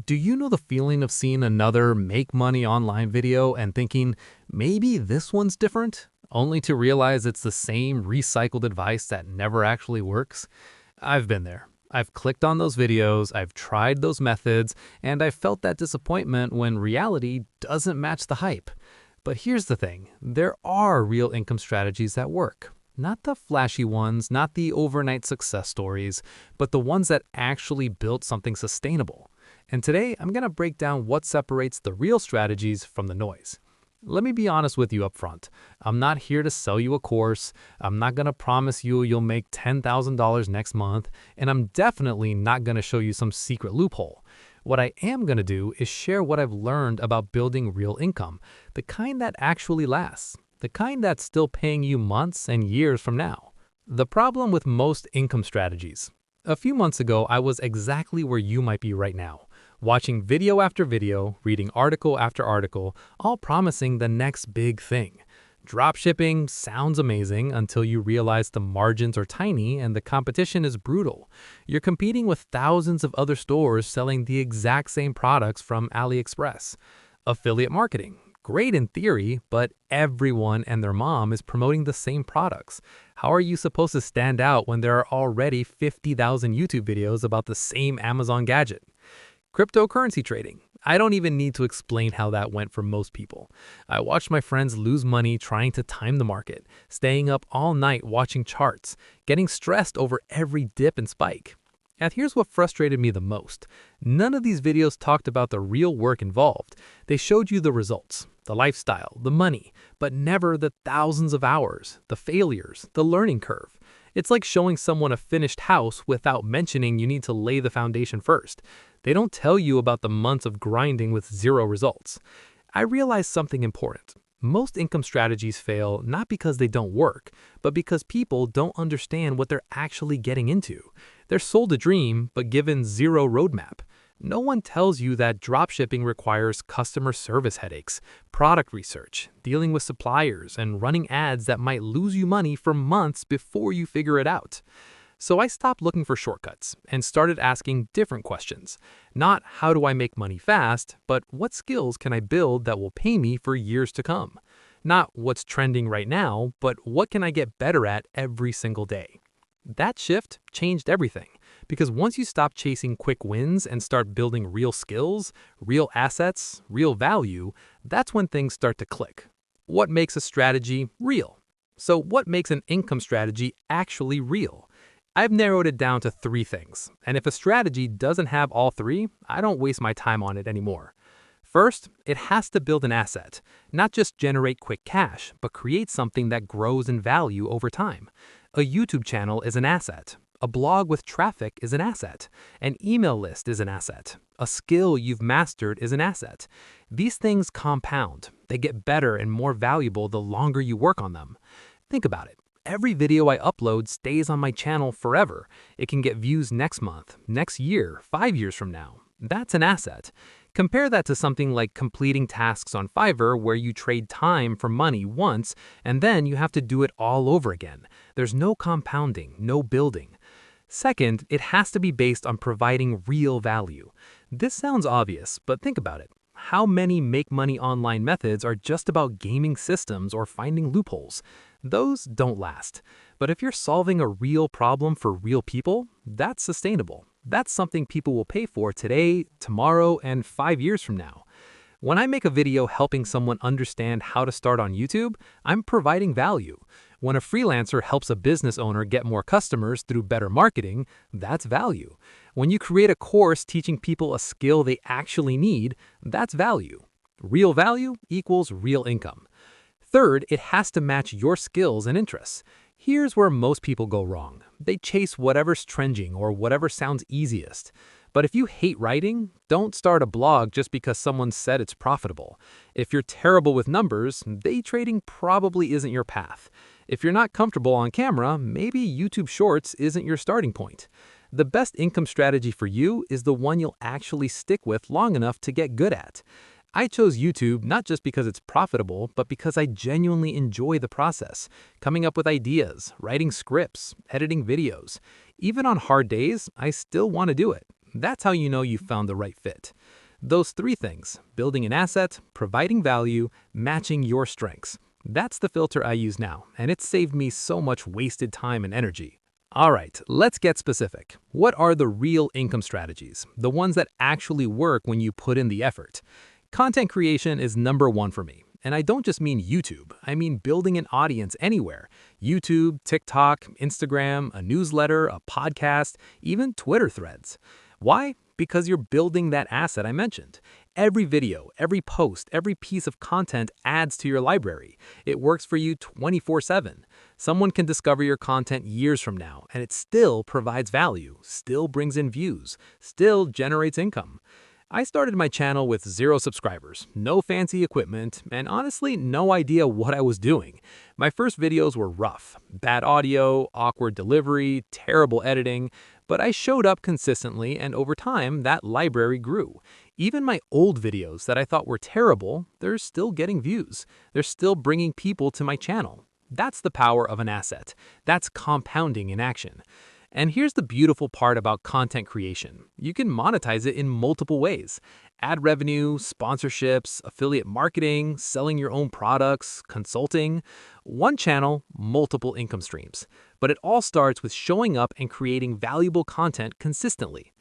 Do you know the feeling of seeing another make money online video and thinking, maybe this one's different? Only to realize it's the same recycled advice that never actually works? I've been there. I've clicked on those videos, I've tried those methods, and I've felt that disappointment when reality doesn't match the hype. But here's the thing, there are real income strategies that work. Not the flashy ones, not the overnight success stories, but the ones that actually built something sustainable. And today, I'm going to break down what separates the real strategies from the noise. Let me be honest with you up front. I'm not here to sell you a course. I'm not going to promise you'll make $10,000 next month, and I'm definitely not going to show you some secret loophole. What I am going to do is share what I've learned about building real income, the kind that actually lasts, the kind that's still paying you months and years from now. The problem with most income strategies. A few months ago, I was exactly where you might be right now, watching video after video, reading article after article, all promising the next big thing. Dropshipping sounds amazing until you realize the margins are tiny and the competition is brutal. You're competing with thousands of other stores selling the exact same products from AliExpress. Affiliate marketing. Great in theory, but everyone and their mom is promoting the same products. How are you supposed to stand out when there are already 50,000 YouTube videos about the same Amazon gadget? Cryptocurrency trading. I don't even need to explain how that went for most people. I watched my friends lose money trying to time the market, staying up all night watching charts, getting stressed over every dip and spike. And here's what frustrated me the most. None of these videos talked about the real work involved. They showed you the results, the lifestyle, the money, but never the thousands of hours, the failures, the learning curve. It's like showing someone a finished house without mentioning you need to lay the foundation first. They don't tell you about the months of grinding with zero results. I realized something important. Most income strategies fail not because they don't work, but because people don't understand what they're actually getting into. They're sold a dream, but given zero roadmap. No one tells you that dropshipping requires customer service headaches, product research, dealing with suppliers, and running ads that might lose you money for months before you figure it out. So I stopped looking for shortcuts and started asking different questions. Not how do I make money fast, but what skills can I build that will pay me for years to come? Not what's trending right now, but what can I get better at every single day? That shift changed everything, because once you stop chasing quick wins and start building real skills, real assets, real value, that's when things start to click. What makes a strategy real? So what makes an income strategy actually real? I've narrowed it down to three things, and if a strategy doesn't have all three, I don't waste my time on it anymore. First, it has to build an asset, not just generate quick cash, but create something that grows in value over time. A YouTube channel is an asset. A blog with traffic is an asset. An email list is an asset. A skill you've mastered is an asset. These things compound. They get better and more valuable the longer you work on them. Think about it. Every video I upload stays on my channel forever. It can get views next month, next year, 5 years from now. That's an asset. Compare that to something like completing tasks on Fiverr where you trade time for money once and then you have to do it all over again. There's no compounding, no building. Second, it has to be based on providing real value. This sounds obvious, but think about it. How many make money online methods are just about gaming systems or finding loopholes? Those don't last. But if you're solving a real problem for real people, that's sustainable. That's something people will pay for today, tomorrow, and 5 years from now. When I make a video helping someone understand how to start on YouTube, I'm providing value. When a freelancer helps a business owner get more customers through better marketing, that's value. When you create a course teaching people a skill they actually need, that's value. Real value equals real income. Third, it has to match your skills and interests. Here's where most people go wrong. They chase whatever's trending or whatever sounds easiest. But if you hate writing, don't start a blog just because someone said it's profitable. If you're terrible with numbers, day trading probably isn't your path. If you're not comfortable on camera, maybe YouTube Shorts isn't your starting point. The best income strategy for you is the one you'll actually stick with long enough to get good at. I chose YouTube not just because it's profitable, but because I genuinely enjoy the process, coming up with ideas, writing scripts, editing videos. Even on hard days, I still want to do it. That's how you know you found the right fit. Those three things: building an asset, providing value, matching your strengths. That's the filter I use now, and it's saved me so much wasted time and energy. All right, let's get specific. What are the real income strategies? The ones that actually work when you put in the effort. Content creation is number one for me. And I don't just mean YouTube, I mean building an audience anywhere. YouTube, TikTok, Instagram, a newsletter, a podcast, even Twitter threads. Why? Because you're building that asset I mentioned. Every video, every post, every piece of content adds to your library. It works for you 24/7. Someone can discover your content years from now, and it still provides value, still brings in views, still generates income. I started my channel with 0 subscribers, no fancy equipment, and honestly, no idea what I was doing. My first videos were rough. Bad audio, awkward delivery, terrible editing, but I showed up consistently, and over time, that library grew. Even my old videos that I thought were terrible, they're still getting views. They're still bringing people to my channel. That's the power of an asset. That's compounding in action. And here's the beautiful part about content creation. You can monetize it in multiple ways: ad revenue, sponsorships, affiliate marketing, selling your own products, consulting. One channel, multiple income streams. But it all starts with showing up and creating valuable content consistently.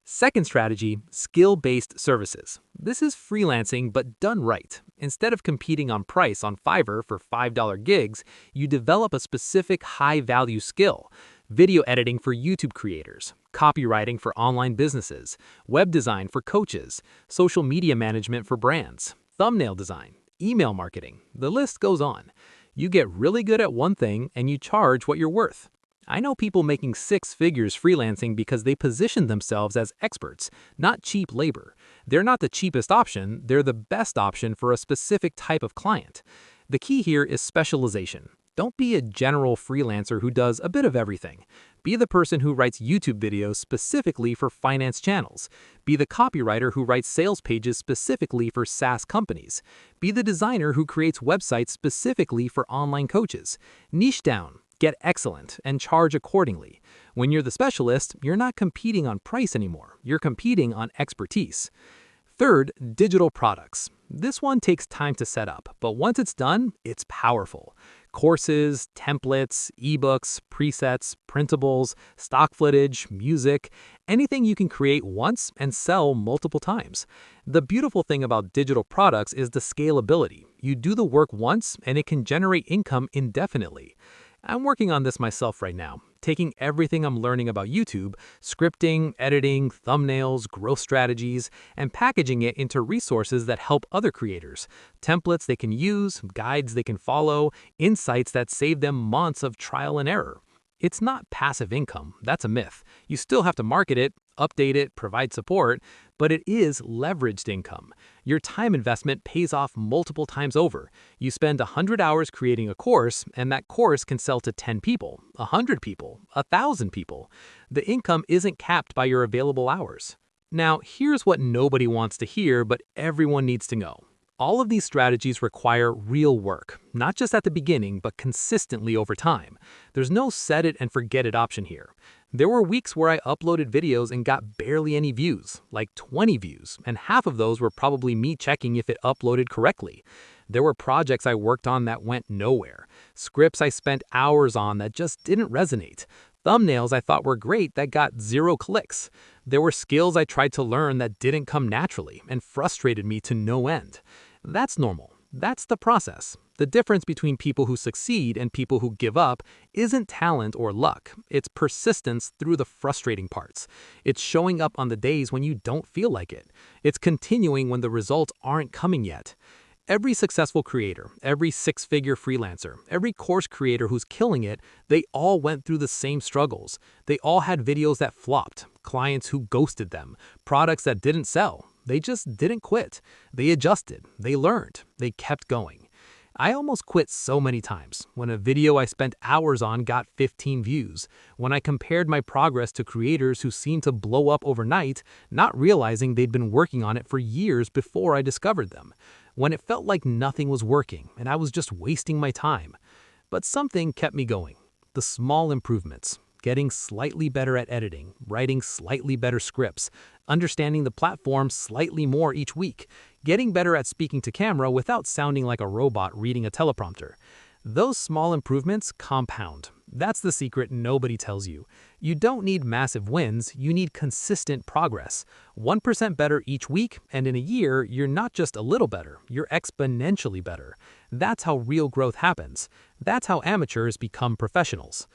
Second strategy, skill-based services. This is freelancing but done right. Instead of competing on price on Fiverr for $5 gigs, you develop a specific high-value skill. Video editing for YouTube creators, copywriting for online businesses, web design for coaches, social media management for brands, thumbnail design, email marketing. The list goes on. You get really good at one thing and you charge what you're worth. I know people making 6 figures freelancing because they position themselves as experts, not cheap labor. They're not the cheapest option, they're the best option for a specific type of client. The key here is specialization. Don't be a general freelancer who does a bit of everything. Be the person who writes YouTube videos specifically for finance channels. Be the copywriter who writes sales pages specifically for SaaS companies. Be the designer who creates websites specifically for online coaches. Niche down, get excellent, and charge accordingly. When you're the specialist, you're not competing on price anymore. You're competing on expertise. Third, digital products. This one takes time to set up, but once it's done, it's powerful. Courses, templates, ebooks, presets, printables, stock footage, music, anything you can create once and sell multiple times. The beautiful thing about digital products is the scalability. You do the work once and it can generate income indefinitely. I'm working on this myself right now, taking everything I'm learning about YouTube, scripting, editing, thumbnails, growth strategies, and packaging it into resources that help other creators. Templates they can use, guides they can follow, insights that save them months of trial and error. It's not passive income, that's a myth. You still have to market it, update it, provide support, but it is leveraged income. Your time investment pays off multiple times over. You spend 100 hours creating a course, and that course can sell to 10 people, 100 people, 1,000 people. The income isn't capped by your available hours. Now, here's what nobody wants to hear, but everyone needs to know. All of these strategies require real work, not just at the beginning, but consistently over time. There's no set it and forget it option here. There were weeks where I uploaded videos and got barely any views, like 20 views, and half of those were probably me checking if it uploaded correctly. There were projects I worked on that went nowhere, scripts I spent hours on that just didn't resonate, thumbnails I thought were great that got 0 clicks. There were skills I tried to learn that didn't come naturally and frustrated me to no end. That's normal. That's the process. The difference between people who succeed and people who give up isn't talent or luck. It's persistence through the frustrating parts. It's showing up on the days when you don't feel like it. It's continuing when the results aren't coming yet. Every successful creator, every 6-figure freelancer, every course creator who's killing it, they all went through the same struggles. They all had videos that flopped, clients who ghosted them, products that didn't sell. They just didn't quit. They adjusted, they learned, they kept going. I almost quit so many times when a video I spent hours on got 15 views, when I compared my progress to creators who seemed to blow up overnight, not realizing they'd been working on it for years before I discovered them, when it felt like nothing was working and I was just wasting my time. But something kept me going. The small improvements. getting slightly better at editing, writing slightly better scripts, understanding the platform slightly more each week, getting better at speaking to camera without sounding like a robot reading a teleprompter. Those small improvements compound. That's the secret nobody tells you. You don't need massive wins, you need consistent progress. 1% better each week, and in a year, you're not just a little better, you're exponentially better. That's how real growth happens. That's how amateurs become professionals.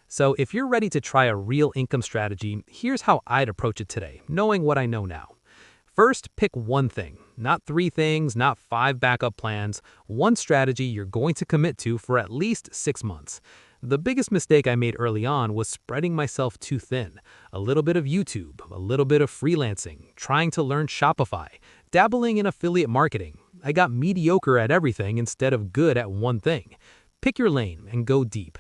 So if you're ready to try a real income strategy, here's how I'd approach it today, knowing what I know now. First, pick one thing, not 3 things, not 5 backup plans, one strategy you're going to commit to for at least 6 months. The biggest mistake I made early on was spreading myself too thin. A little bit of YouTube, a little bit of freelancing, trying to learn Shopify, dabbling in affiliate marketing. I got mediocre at everything instead of good at one thing. Pick your lane and go deep.